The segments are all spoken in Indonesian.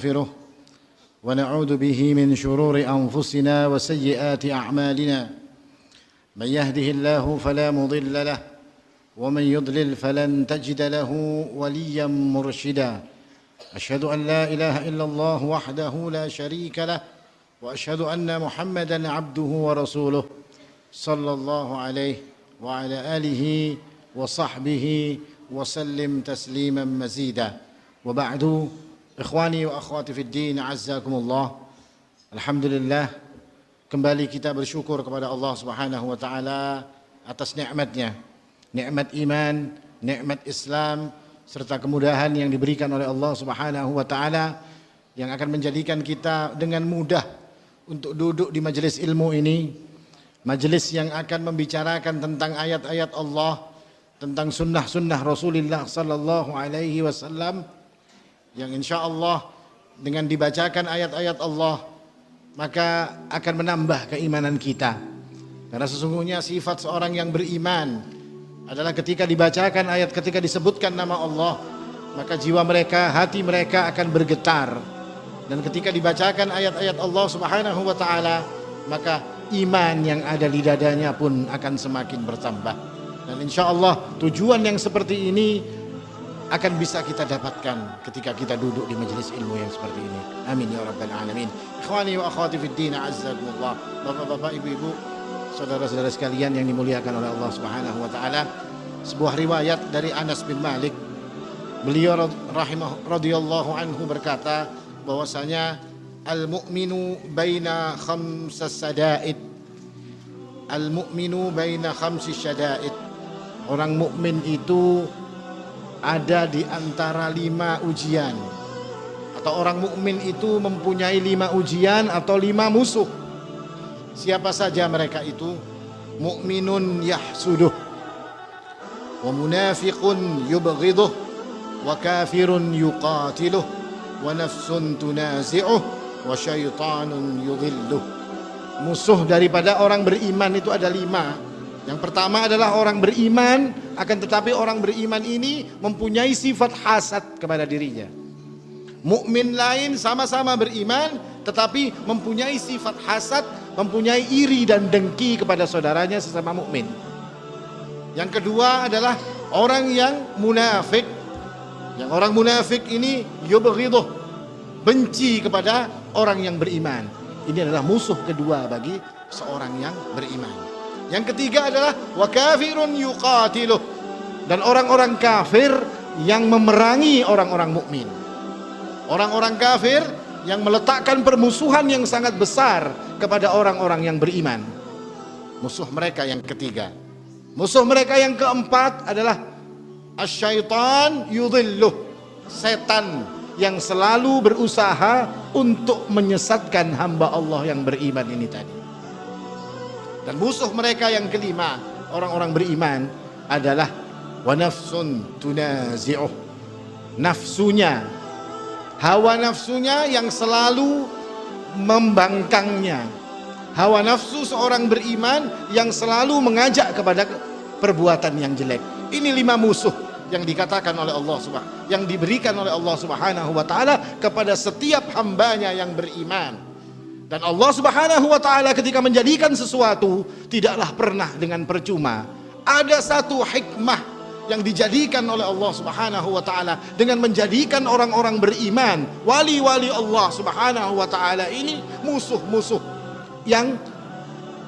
ونستغفره ونعوذ به من شرور أنفسنا وسيئات أعمالنا من يهده الله فلا مضل له ومن يضلل فلن تجد له وليا مرشدا أشهد أن لا إله إلا الله وحده لا شريك له وأشهد أن محمدا عبده ورسوله صلى الله عليه وعلى آله وصحبه وسلم تسليما مزيدا وبعد إخواني وأخواتي في الدين عزكم الله. Alhamdulillah, kembali kita bersyukur kepada Allah Subhanahu wa taala atas nikmatnya, nikmat iman, nikmat Islam serta kemudahan yang diberikan oleh Allah Subhanahu wa taala yang akan menjadikan kita dengan mudah untuk duduk di majelis ilmu ini, majelis yang akan membicarakan tentang ayat-ayat Allah, tentang sunnah-sunnah Rasulullah sallallahu alaihi wasallam, yang insya Allah dengan dibacakan ayat-ayat Allah maka akan menambah keimanan kita. Karena sesungguhnya sifat seorang yang beriman adalah ketika dibacakan ayat, ketika disebutkan nama Allah, maka jiwa mereka, hati mereka akan bergetar. Dan ketika dibacakan ayat-ayat Allah Subhanahu wa taala, maka iman yang ada di dadanya pun akan semakin bertambah. Dan insya Allah tujuan yang seperti ini akan bisa kita dapatkan ketika kita duduk di majelis ilmu yang seperti ini. Amin ya rabbal alamin. Ikhwani wa akhwati fid din, azzakumullah. Bapak-bapak, ibu-ibu, saudara-saudara sekalian yang dimuliakan oleh Allah Subhanahu wa taala, sebuah riwayat dari Anas bin Malik, beliau radhiyallahu anhu berkata bahwasanya al-mu'minu baina khamsas sadaid. Al-mu'minu baina khamsis syada'id. Orang mukmin itu ada di antara 5 ujian, atau orang mukmin itu mempunyai 5 ujian atau 5 musuh. Siapa saja mereka itu? Mukminun yahsuduh, wa munafiqun yubghiduh, wa kafirun yuqatiluh, wa nafsun tunazi'uh, wa syaitanun yudhilluh. Musuh daripada orang beriman itu ada 5. Yang pertama adalah orang beriman, akan tetapi orang beriman ini mempunyai sifat hasad kepada dirinya. Mukmin lain sama-sama beriman tetapi mempunyai sifat hasad, mempunyai iri dan dengki kepada saudaranya sesama mukmin. Yang kedua adalah orang yang munafik. Yang orang munafik ini yubghiduh, benci kepada orang yang beriman. Ini adalah musuh kedua bagi seorang yang beriman. Yang ketiga adalah wa kafirun yuqatiluh, dan orang-orang kafir yang memerangi orang-orang mukmin. Orang-orang kafir yang meletakkan permusuhan yang sangat besar kepada orang-orang yang beriman. Musuh mereka yang ketiga. Musuh mereka yang keempat adalah asyaitan yudhilluh, setan yang selalu berusaha untuk menyesatkan hamba Allah yang beriman ini tadi. Dan musuh mereka yang kelima, orang-orang beriman, adalah wa nafsun tunazi'uh, nafsunya, hawa nafsunya yang selalu membangkangnya. Hawa nafsu seorang beriman yang selalu mengajak kepada perbuatan yang jelek. Ini 5 musuh yang dikatakan oleh Allah Subhanahu, yang diberikan oleh Allah Subhanahu wa taala kepada setiap hambanya yang beriman. Dan Allah Subhanahu wa taala ketika menjadikan sesuatu tidaklah pernah dengan percuma. Ada satu hikmah yang dijadikan oleh Allah Subhanahu wa taala dengan menjadikan orang-orang beriman, wali-wali Allah Subhanahu wa taala ini musuh-musuh yang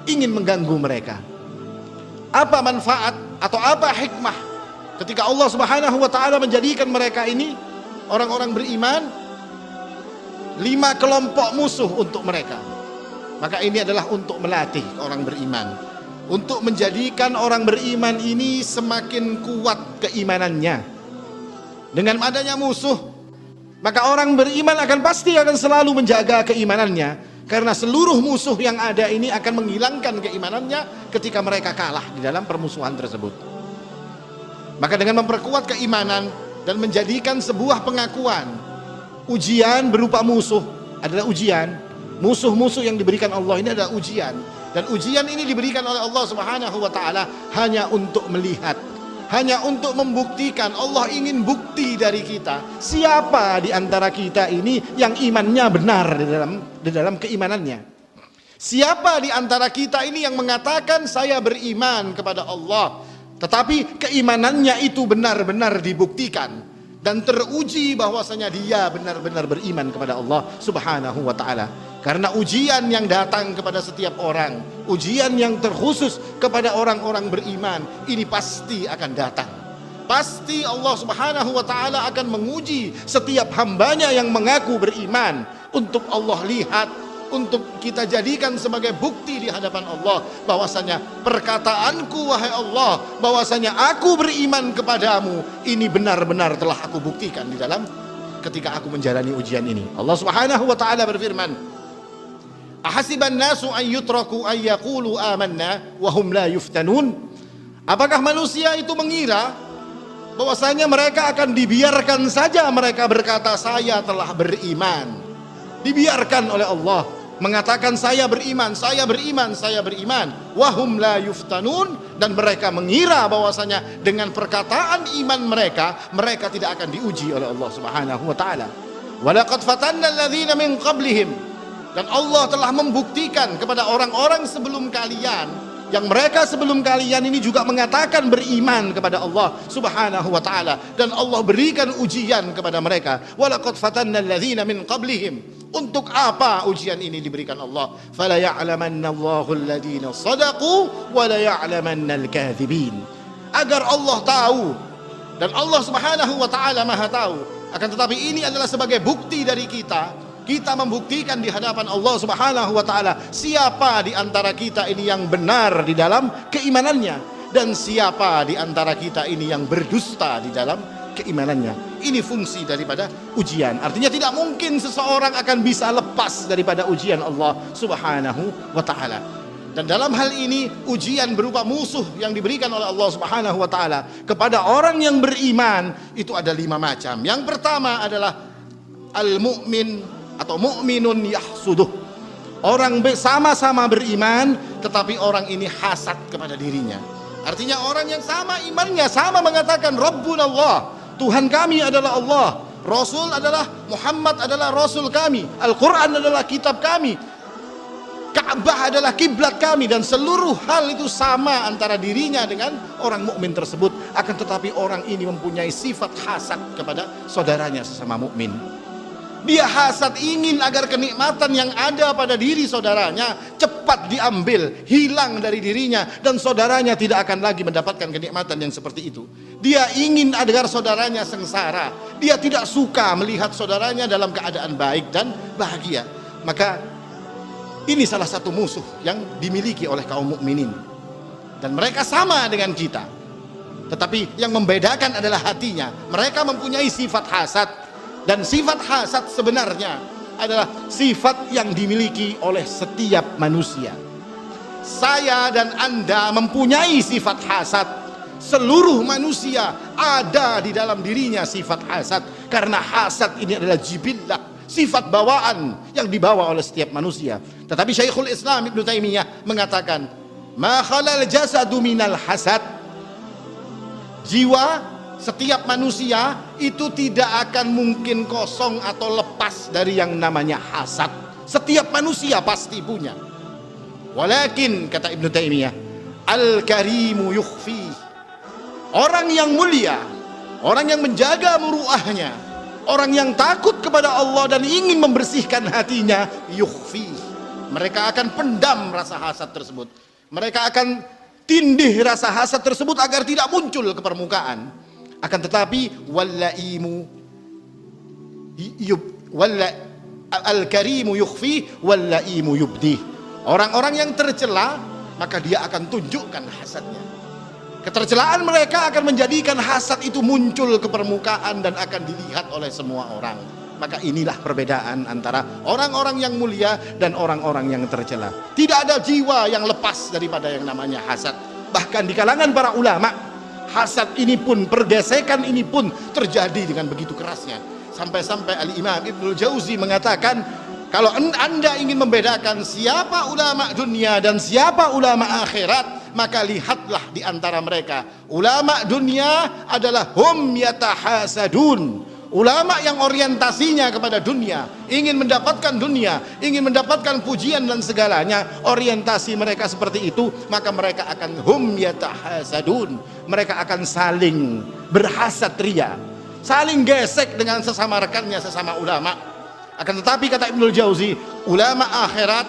ingin mengganggu mereka. Apa manfaat atau apa hikmah ketika Allah Subhanahu wa taala menjadikan mereka ini orang-orang beriman 5 kelompok musuh untuk mereka? Maka ini adalah untuk melatih orang beriman, untuk menjadikan orang beriman ini semakin kuat keimanannya. Dengan adanya musuh, maka orang beriman pasti akan selalu menjaga keimanannya, karena seluruh musuh yang ada ini akan menghilangkan keimanannya ketika mereka kalah di dalam permusuhan tersebut. Maka dengan memperkuat keimanan dan menjadikan sebuah pengakuan, ujian berupa musuh adalah ujian. Musuh-musuh yang diberikan Allah ini adalah ujian. Dan ujian ini diberikan oleh Allah Subhanahu wa taala hanya untuk melihat hanya untuk membuktikan. Allah ingin bukti dari kita, siapa di antara kita ini yang imannya benar di dalam keimanannya. Siapa di antara kita ini yang mengatakan saya beriman kepada Allah, tetapi keimanannya itu benar-benar dibuktikan dan teruji bahwasanya dia benar-benar beriman kepada Allah Subhanahu wa taala. Karena ujian yang datang kepada setiap orang, ujian yang terkhusus kepada orang-orang beriman, ini pasti akan datang. Pasti Allah Subhanahu wa taala akan menguji setiap hambanya yang mengaku beriman, untuk Allah lihat, untuk kita jadikan sebagai bukti di hadapan Allah bahwasanya perkataanku wahai Allah, bahwasanya aku beriman kepadamu, ini benar-benar telah aku buktikan di dalam ketika aku menjalani ujian ini. Allah Subhanahu wa taala berfirman, ahasiban nasu an yutraku an yaqulu amanna wa hum la yuftanun. Apakah manusia itu mengira bahwasanya mereka akan dibiarkan saja mereka berkata saya telah beriman? Dibiarkan oleh Allah mengatakan saya beriman, saya beriman, saya beriman. Wa hum la yuftanun, dan mereka mengira bahwasanya dengan perkataan iman mereka, mereka tidak akan diuji oleh Allah Subhanahu wa taala. Wa laqad fatanna alladhina min qablihim, dan Allah telah membuktikan kepada orang-orang sebelum kalian, yang mereka sebelum kalian ini juga mengatakan beriman kepada Allah Subhanahu wa taala, dan Allah berikan ujian kepada mereka. Walaqad fatanna alladzina min qablihim. Untuk apa ujian ini diberikan Allah? Fala ya'lamanna Allahu alladzina shadaqu wa la ya'lamanna al-kadzibin. Agar Allah tahu, dan Allah Subhanahu wa taala Maha tahu. Akan tetapi ini adalah sebagai bukti dari kita. Kita membuktikan di hadapan Allah Subhanahu wa taala siapa di antara kita ini yang benar di dalam keimanannya, dan siapa di antara kita ini yang berdusta di dalam keimanannya. Ini fungsi daripada ujian. Artinya tidak mungkin seseorang akan bisa lepas daripada ujian Allah Subhanahu wa taala. Dan dalam hal ini ujian berupa musuh yang diberikan oleh Allah Subhanahu wa taala kepada orang yang beriman itu ada 5 macam. Yang pertama adalah al-mu'min atau mu'minun yahsuduh. Orang sama-sama beriman tetapi orang ini hasad kepada dirinya. Artinya orang yang sama imannya, sama mengatakan Rabbuna Allah, Tuhan kami adalah Allah, Rasul adalah Muhammad adalah Rasul kami, Al-Quran adalah kitab kami, Ka'bah adalah kiblat kami, dan seluruh hal itu sama antara dirinya dengan orang mukmin tersebut. Akan tetapi orang ini mempunyai sifat hasad kepada saudaranya sesama mukmin. Dia hasad, ingin agar kenikmatan yang ada pada diri saudaranya cepat diambil, hilang dari dirinya, dan saudaranya tidak akan lagi mendapatkan kenikmatan yang seperti itu. Dia ingin agar saudaranya sengsara. Dia tidak suka melihat saudaranya dalam keadaan baik dan bahagia. Maka ini salah satu musuh yang dimiliki oleh kaum mukminin. Dan mereka sama dengan kita. Tetapi yang membedakan adalah hatinya. Mereka mempunyai sifat hasad. Dan sifat hasad sebenarnya adalah sifat yang dimiliki oleh setiap manusia. Saya dan Anda mempunyai sifat hasad. Seluruh manusia ada di dalam dirinya sifat hasad. Karena hasad ini adalah jibillah, sifat bawaan yang dibawa oleh setiap manusia. Tetapi Syekhul Islam Ibnu Taimiyah mengatakan, ma khalal jasadu minal hasad. Jiwa setiap manusia itu tidak akan mungkin kosong atau lepas dari yang namanya hasad. Setiap manusia pasti punya. Walakin, kata Ibnu Taimiyah, al-karimu yukhfi. Orang yang mulia, orang yang menjaga muruahnya, orang yang takut kepada Allah dan ingin membersihkan hatinya, yukhfi. Mereka akan pendam rasa hasad tersebut. Mereka akan tindih rasa hasad tersebut agar tidak muncul ke permukaan. Akan tetapi al-karimu yukhfi wal-laimu yubdi. Orang-orang yang tercela, maka dia akan tunjukkan hasadnya. Ketercelaan mereka akan menjadikan hasad itu muncul ke permukaan dan akan dilihat oleh semua orang. Maka inilah perbedaan antara orang-orang yang mulia dan orang-orang yang tercela. Tidak ada jiwa yang lepas daripada yang namanya hasad. Bahkan di kalangan para ulama, hasad ini pun, pergesekan ini pun terjadi dengan begitu kerasnya. Sampai-sampai Al-Imam Ibnul Jauzi mengatakan, kalau Anda ingin membedakan siapa ulama dunia dan siapa ulama akhirat, maka lihatlah di antara mereka ulama dunia adalah hum yatahasadun. Ulama yang orientasinya kepada dunia, ingin mendapatkan dunia, ingin mendapatkan pujian dan segalanya, orientasi mereka seperti itu, maka mereka akan hum yatahasadun. Mereka akan saling berhasad ria, saling gesek dengan sesama rekannya, sesama ulama. Akan tetapi kata Ibnul Jauzi, ulama akhirat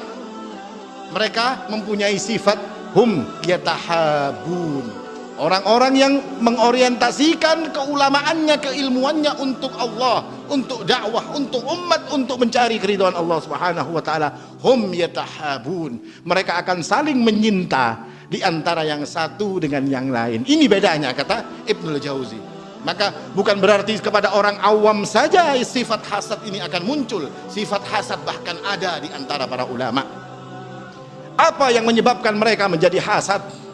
mereka mempunyai sifat hum yatahabun. Orang-orang yang mengorientasikan keulamaannya, keilmuannya untuk Allah, untuk dakwah, untuk umat, untuk mencari keridhaan Allah Subhanahu wa taala, hum yatahabun. Mereka akan saling menyinta di antara yang satu dengan yang lain. Ini bedanya kata Ibnul Jauzi. Maka bukan berarti kepada orang awam saja sifat hasad ini akan muncul. Sifat hasad bahkan ada di antara para ulama. Apa yang menyebabkan mereka menjadi hasad?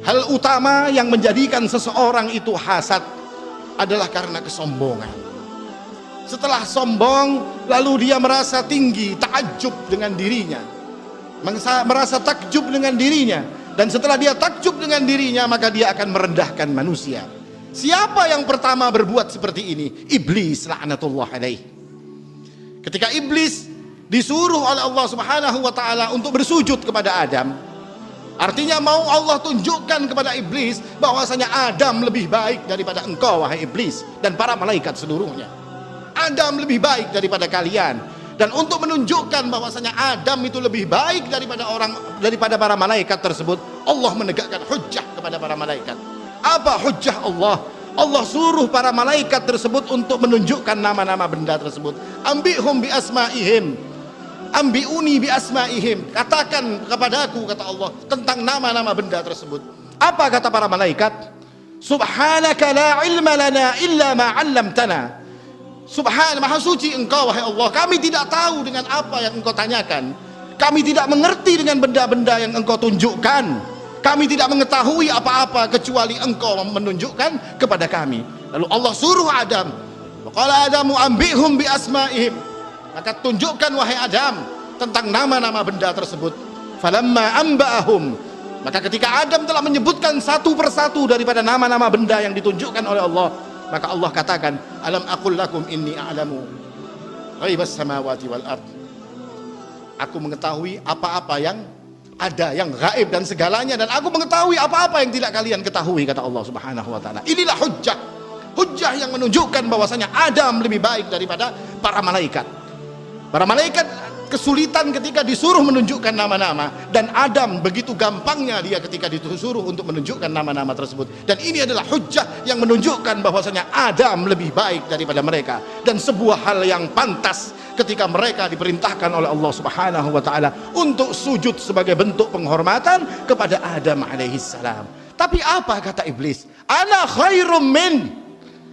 Hal utama yang menjadikan seseorang itu hasad adalah karena kesombongan. Setelah sombong, lalu dia merasa tinggi, takjub dengan dirinya, merasa takjub dengan dirinya, dan setelah dia takjub dengan dirinya, maka dia akan merendahkan manusia. Siapa yang pertama berbuat seperti ini? Iblis laknatullah alaih. Ketika iblis disuruh oleh Allah Subhanahu wa taala untuk bersujud kepada Adam, artinya mau Allah tunjukkan kepada iblis bahwasanya Adam lebih baik daripada engkau wahai iblis dan para malaikat seluruhnya. Adam lebih baik daripada kalian, dan untuk menunjukkan bahwasanya Adam itu lebih baik daripada para malaikat tersebut, Allah menegakkan hujjah kepada para malaikat. Apa hujjah Allah? Allah suruh para malaikat tersebut untuk menunjukkan nama-nama benda tersebut. Ambihum bi asmaihim, ambiuni bi asmaihim, katakan kepadaku, kata Allah, tentang nama-nama benda tersebut. Apa kata para malaikat? Subhanaka la ilma lana illa ma 'allamtana. Subhan, maha suci engkau wahai Allah, kami tidak tahu dengan apa yang engkau tanyakan, kami tidak mengerti dengan benda-benda yang engkau tunjukkan, kami tidak mengetahui apa-apa kecuali engkau menunjukkan kepada kami. Lalu Allah suruh Adam, qala Adamu ambihum bi asmaihim, maka tunjukkan wahai Adam tentang nama-nama benda tersebut. Falamma amba'ahum, maka ketika Adam telah menyebutkan satu persatu daripada nama-nama benda yang ditunjukkan oleh Allah, maka Allah katakan, alam aqul lakum inni a'lamu ghaibas samawati wal ard. Aku mengetahui apa-apa yang ada, yang gaib dan segalanya, dan aku mengetahui apa-apa yang tidak kalian ketahui, kata Allah Subhanahu wa taala. Inilah hujjah, hujjah yang menunjukkan bahwasanya Adam lebih baik daripada para malaikat. Para malaikat kesulitan ketika disuruh menunjukkan nama-nama, dan Adam begitu gampangnya dia ketika disuruh untuk menunjukkan nama-nama tersebut. Dan ini adalah hujjah yang menunjukkan bahwasanya Adam lebih baik daripada mereka, dan sebuah hal yang pantas ketika mereka diperintahkan oleh Allah Subhanahu wa taala untuk sujud sebagai bentuk penghormatan kepada Adam alaihissalam. Tapi apa kata iblis? Ana khairum min,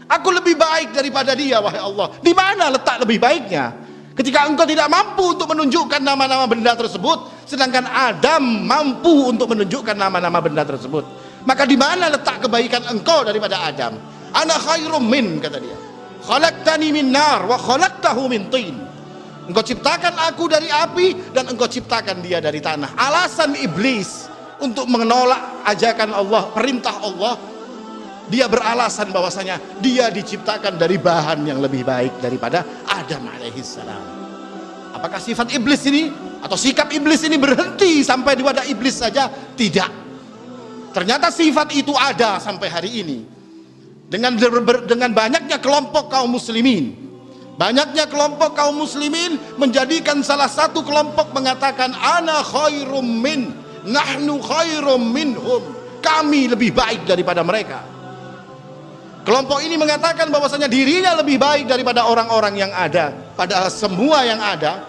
aku lebih baik daripada dia wahai Allah. Di mana letak lebih baiknya? Ketika engkau tidak mampu untuk menunjukkan nama-nama benda tersebut, sedangkan Adam mampu untuk menunjukkan nama-nama benda tersebut, maka di mana letak kebaikan engkau daripada Adam? Ana khairum min, kata dia. Khalaqtani min nar wa khalaqtahu min tin. Engkau ciptakan aku dari api dan engkau ciptakan dia dari tanah. Alasan iblis untuk menolak ajakan Allah, perintah Allah, dia beralasan bahwasanya dia diciptakan dari bahan yang lebih baik daripada Adam alaihissalam. Apakah sifat iblis ini atau sikap iblis ini berhenti sampai di wadah iblis saja? Tidak. Ternyata sifat itu ada sampai hari ini. Dengan banyaknya kelompok kaum muslimin, banyaknya kelompok kaum muslimin menjadikan salah satu kelompok mengatakan ana khairum min, nahnu khairum minhum, kami lebih baik daripada mereka. Kelompok ini mengatakan bahwasanya dirinya lebih baik daripada orang-orang yang ada. Padahal semua yang ada,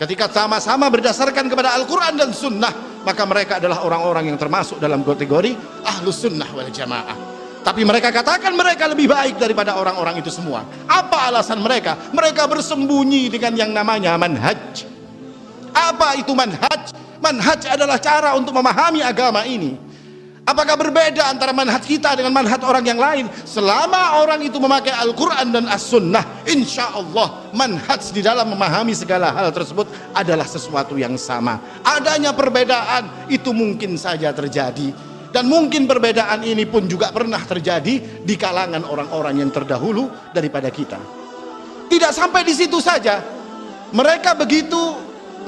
ketika sama-sama berdasarkan kepada Al-Quran dan Sunnah, maka mereka adalah orang-orang yang termasuk dalam kategori Ahlus Sunnah wal Jamaah. Tapi mereka katakan mereka lebih baik daripada orang-orang itu semua. Apa alasan mereka? Mereka bersembunyi dengan yang namanya manhaj. Apa itu manhaj? Manhaj adalah cara untuk memahami agama ini. Apakah berbeda antara manhaj kita dengan manhaj orang yang lain? Selama orang itu memakai Al-Quran dan As-Sunnah, insya Allah manhaj di dalam memahami segala hal tersebut adalah sesuatu yang sama. Adanya perbedaan itu mungkin saja terjadi, dan mungkin perbedaan ini pun juga pernah terjadi di kalangan orang-orang yang terdahulu daripada kita. Tidak sampai di situ saja, mereka begitu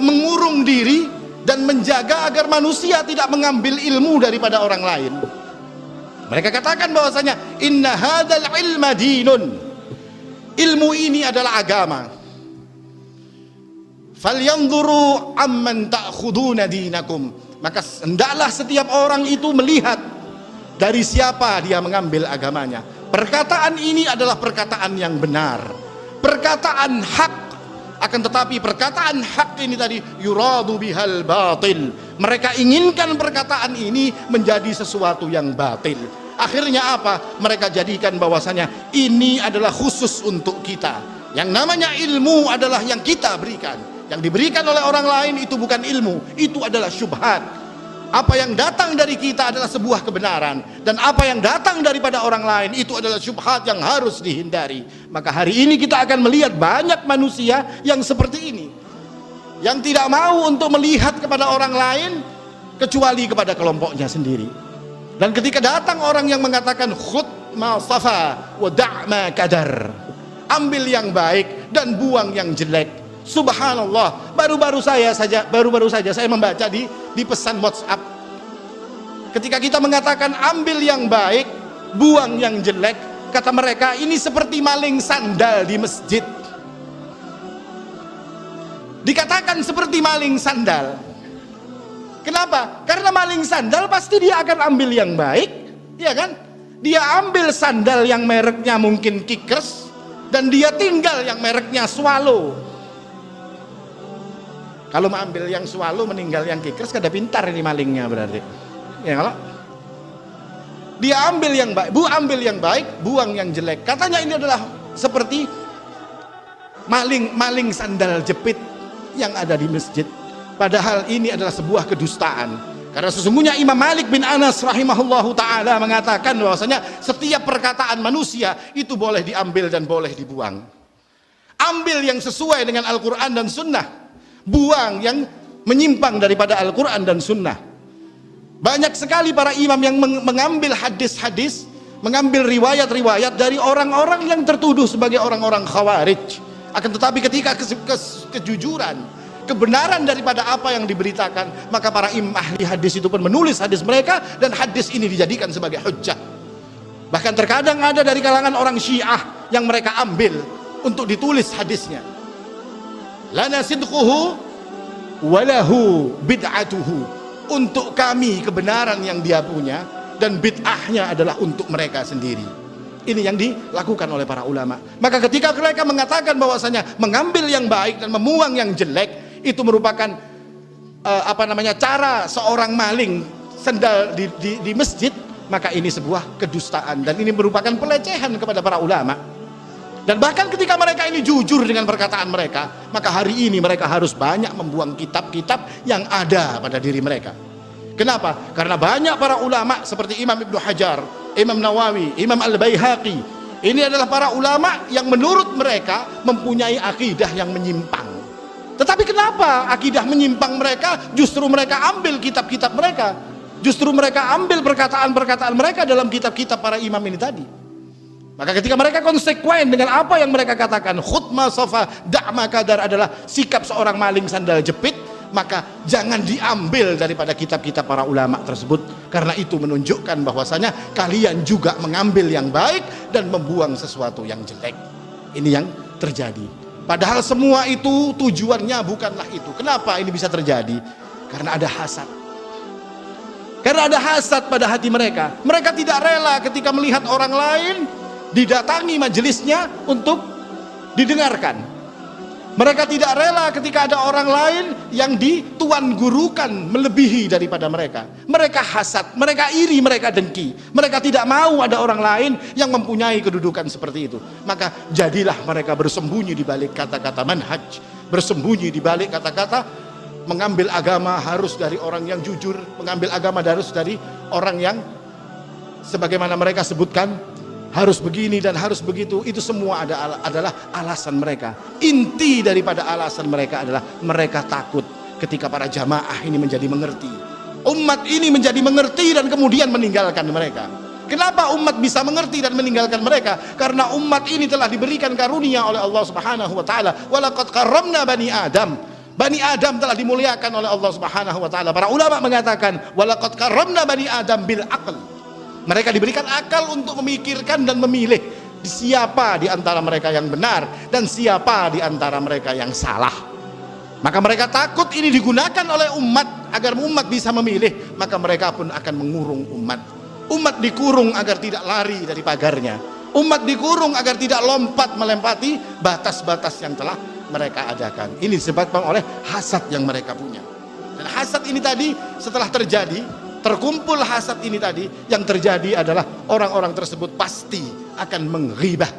mengurung diri dan menjaga agar manusia tidak mengambil ilmu daripada orang lain. Mereka katakan bahwasanya inna hadzal ilma dinun, ilmu ini adalah agama. Falyanzuru amman ta'khuduna dinakum, maka hendaklah setiap orang itu melihat dari siapa dia mengambil agamanya. Perkataan ini adalah perkataan yang benar, perkataan hak. Akan tetapi perkataan hak ini tadi yuradu bihal batil, mereka inginkan perkataan ini menjadi sesuatu yang batil. Akhirnya apa? Mereka jadikan bahwasanya ini adalah khusus untuk kita. Yang namanya ilmu adalah yang kita berikan. Yang diberikan oleh orang lain itu bukan ilmu, itu adalah syubhat. Apa yang datang dari kita adalah sebuah kebenaran, dan apa yang datang daripada orang lain itu adalah syubhat yang harus dihindari. Maka hari ini kita akan melihat banyak manusia yang seperti ini, yang tidak mau untuk melihat kepada orang lain kecuali kepada kelompoknya sendiri. Dan ketika datang orang yang mengatakan khudh ma safa wa da' ma kadar, ambil yang baik dan buang yang jelek. Subhanallah, baru-baru saja saya membaca di pesan WhatsApp, ketika kita mengatakan ambil yang baik, buang yang jelek, kata mereka ini seperti maling sandal di masjid. Dikatakan seperti maling sandal. Kenapa? Karena maling sandal pasti dia akan ambil yang baik, ya kan? Dia ambil sandal yang mereknya mungkin Kickers, dan dia tinggal yang mereknya Swallow. Kalau mengambil yang Swallow meninggal yang Kickers, kada pintar ini malingnya berarti. Ya kalau dia ambil yang baik, ambil yang baik, buang yang jelek. Katanya ini adalah seperti maling sandal jepit yang ada di masjid. Padahal ini adalah sebuah kedustaan. Karena sesungguhnya Imam Malik bin Anas rahimahullahu ta'ala mengatakan bahwasanya setiap perkataan manusia itu boleh diambil dan boleh dibuang. Ambil yang sesuai dengan Al-Quran dan Sunnah, buang yang menyimpang daripada Al-Quran dan Sunnah. Banyak sekali para imam yang mengambil hadis-hadis, mengambil riwayat-riwayat dari orang-orang yang tertuduh sebagai orang-orang khawarij. Akan tetapi ketika kejujuran, kebenaran daripada apa yang diberitakan, maka para imam ahli hadis itu pun menulis hadis mereka, dan hadis ini dijadikan sebagai hujjah. Bahkan terkadang ada dari kalangan orang Syiah yang mereka ambil untuk ditulis hadisnya. Lana sidquhu walahu bid'atuhu, untuk kami kebenaran yang dia punya dan bid'ahnya adalah untuk mereka sendiri. Ini yang dilakukan oleh para ulama. Maka ketika mereka mengatakan bahwasanya mengambil yang baik dan membuang yang jelek itu merupakan cara seorang maling sandal di masjid, maka ini sebuah kedustaan dan ini merupakan pelecehan kepada para ulama. Dan bahkan ketika mereka ini jujur dengan perkataan mereka, maka hari ini mereka harus banyak membuang kitab-kitab yang ada pada diri mereka. Kenapa? Karena banyak para ulama seperti Imam Ibnu Hajar, Imam Nawawi, Imam Al-Baihaqi, ini adalah para ulama yang menurut mereka mempunyai akidah yang menyimpang. Tetapi kenapa akidah menyimpang mereka? Justru mereka ambil kitab-kitab mereka, justru mereka ambil perkataan-perkataan mereka dalam kitab-kitab para imam ini tadi. Maka ketika mereka konsekuen dengan apa yang mereka katakan, khudh ma safa da' ma kadar adalah sikap seorang maling sandal jepit, maka jangan diambil daripada kitab-kitab para ulama tersebut, karena itu menunjukkan bahwasanya kalian juga mengambil yang baik dan membuang sesuatu yang jelek. Ini yang terjadi. Padahal semua itu tujuannya bukanlah itu. Kenapa ini bisa terjadi? Karena ada hasad. Karena ada hasad pada hati mereka. Mereka tidak rela ketika melihat orang lain didatangi majelisnya untuk didengarkan. Mereka tidak rela ketika ada orang lain yang dituan gurukan melebihi daripada mereka. Mereka hasad, mereka iri, mereka dengki. Mereka tidak mau ada orang lain yang mempunyai kedudukan seperti itu. Maka jadilah mereka bersembunyi di balik kata-kata manhaj, bersembunyi di balik kata-kata mengambil agama harus dari orang yang jujur, mengambil agama harus dari orang yang sebagaimana mereka sebutkan harus begini dan harus begitu, itu semua adalah alasan mereka. Inti daripada alasan mereka adalah mereka takut ketika para jamaah ini menjadi mengerti, umat ini menjadi mengerti dan kemudian meninggalkan mereka. Kenapa umat bisa mengerti dan meninggalkan mereka? Karena umat ini telah diberikan karunia oleh Allah Subhanahu wa taala. Walaqad karramna bani Adam. Bani Adam telah dimuliakan oleh Allah Subhanahu wa taala. Para ulama mengatakan walaqad karramna bani Adam bil aql. Mereka diberikan akal untuk memikirkan dan memilih siapa di antara mereka yang benar dan siapa di antara mereka yang salah. Maka mereka takut ini digunakan oleh umat agar umat bisa memilih, maka mereka pun akan mengurung umat. Umat dikurung agar tidak lari dari pagarnya. Umat dikurung agar tidak lompat melempati batas-batas yang telah mereka adakan. Ini disebabkan oleh hasad yang mereka punya. Dan hasad ini tadi setelah terjadi, terkumpul hasad ini tadi, yang terjadi adalah orang-orang tersebut pasti akan menghibah.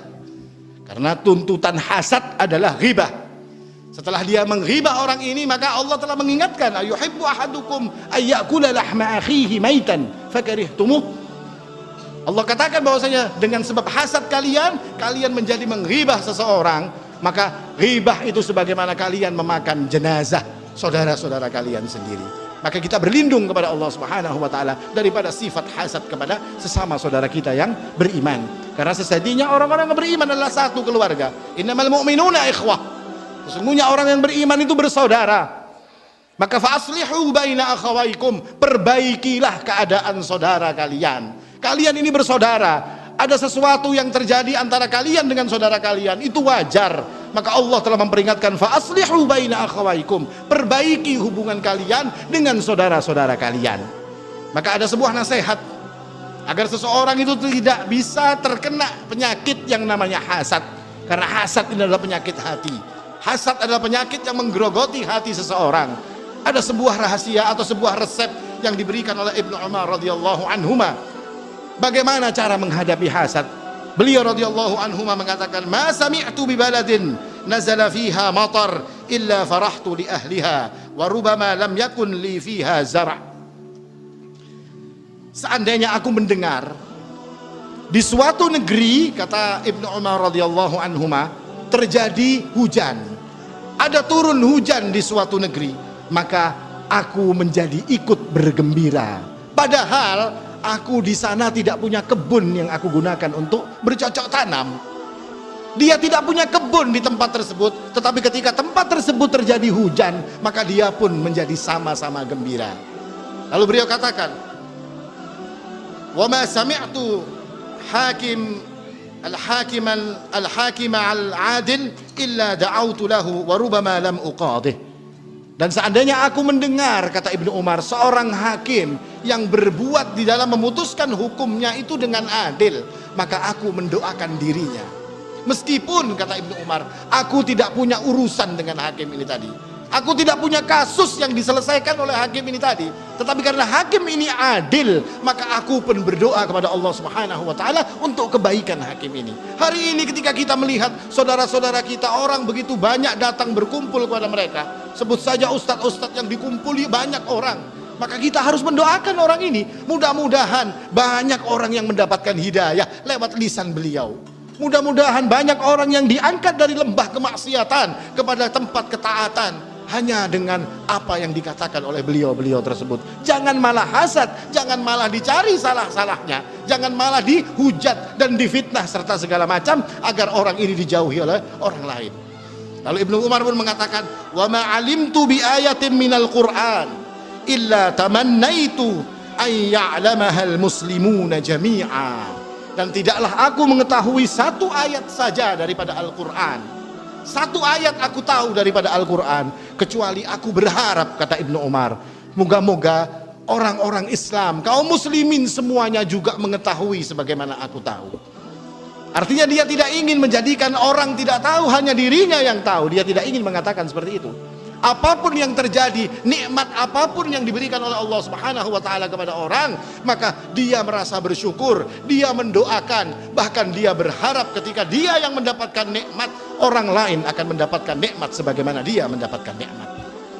Karena tuntutan hasad adalah ghibah. Setelah dia menghibah orang ini, maka Allah telah mengingatkan, ayuhibbu ahadukum ayyakula lahma akhihi maitan fakarihtumuh. Allah katakan bahwasanya dengan sebab hasad kalian menjadi menghibah seseorang, maka ghibah itu sebagaimana kalian memakan jenazah saudara-saudara kalian sendiri. Maka kita berlindung kepada Allah Subhanahu wa taala daripada sifat hasad kepada sesama saudara kita yang beriman. Karena sesungguhnya orang-orang yang beriman adalah satu keluarga. Innamal mu'minuna ikhwah. Sesungguhnya orang yang beriman itu bersaudara. Maka fa'aslihu baina akhawaikum, perbaikilah keadaan saudara kalian. Kalian ini bersaudara. Ada sesuatu yang terjadi antara kalian dengan saudara kalian, itu wajar. Maka Allah telah memperingatkan fa'aslihu baina akhawaikum, perbaiki hubungan kalian dengan saudara-saudara kalian. Maka ada sebuah nasihat agar seseorang itu tidak bisa terkena penyakit yang namanya hasad. Karena hasad ini adalah penyakit hati. Hasad adalah penyakit yang menggerogoti hati seseorang. Ada sebuah rahasia atau sebuah resep yang diberikan oleh Ibnu Umar radhiyallahu anhuma. Bagaimana cara menghadapi hasad? Beliau radhiyallahu anhuma mengatakan, "Ma sami'tu bi baladin nazala fiha matar illa farahtu li ahliha wa rubama lam yakun li fiha zara'." Seandainya aku mendengar di suatu negeri, kata Ibnu Umar radhiyallahu anhuma, terjadi hujan, ada turun hujan di suatu negeri, maka aku menjadi ikut bergembira. Padahal aku di sana tidak punya kebun yang aku gunakan untuk bercocok tanam. Dia tidak punya kebun di tempat tersebut, tetapi ketika tempat tersebut terjadi hujan, maka dia pun menjadi sama-sama gembira. Lalu beliau katakan, "Wa ma sami'tu al-hakim al-adil illa da'autu lahu wa rubama lam uqadih." Dan seandainya aku mendengar, kata Ibnu Umar, seorang hakim yang berbuat di dalam memutuskan hukumnya itu dengan adil, maka aku mendoakan dirinya. Meskipun, kata Ibnu Umar, aku tidak punya urusan dengan hakim ini tadi, aku tidak punya kasus yang diselesaikan oleh hakim ini tadi, tetapi karena hakim ini adil, maka aku pun berdoa kepada Allah Subhanahu wa taala untuk kebaikan hakim ini. Hari ini ketika kita melihat saudara-saudara kita, orang begitu banyak datang berkumpul kepada mereka, sebut saja ustadz-ustadz yang dikumpuli banyak orang, maka kita harus mendoakan orang ini. Mudah-mudahan banyak orang yang mendapatkan hidayah lewat lisan beliau. Mudah-mudahan banyak orang yang diangkat dari lembah kemaksiatan kepada tempat ketaatan hanya dengan apa yang dikatakan oleh beliau-beliau tersebut. Jangan malah hasad, jangan malah dicari salah-salahnya, jangan malah dihujat dan difitnah serta segala macam agar orang ini dijauhi oleh orang lain. Lalu Ibnu Umar pun mengatakan, "Wa ma 'alimtu bi ayatin minal Qur'an illa tamannaitu ay ya'lamaha al-muslimuna jami'a." Dan tidaklah aku mengetahui satu ayat saja daripada Al-Quran, satu ayat aku tahu daripada Al-Quran, kecuali aku berharap, kata Ibnu Umar, moga-moga orang-orang Islam, kaum muslimin semuanya juga mengetahui sebagaimana aku tahu. Artinya dia tidak ingin menjadikan orang tidak tahu, hanya dirinya yang tahu. Dia tidak ingin mengatakan seperti itu. Apapun yang terjadi, nikmat apapun yang diberikan oleh Allah Subhanahu wa taala kepada orang, maka dia merasa bersyukur, dia mendoakan, bahkan dia berharap ketika dia yang mendapatkan nikmat, orang lain akan mendapatkan nikmat sebagaimana dia mendapatkan nikmat.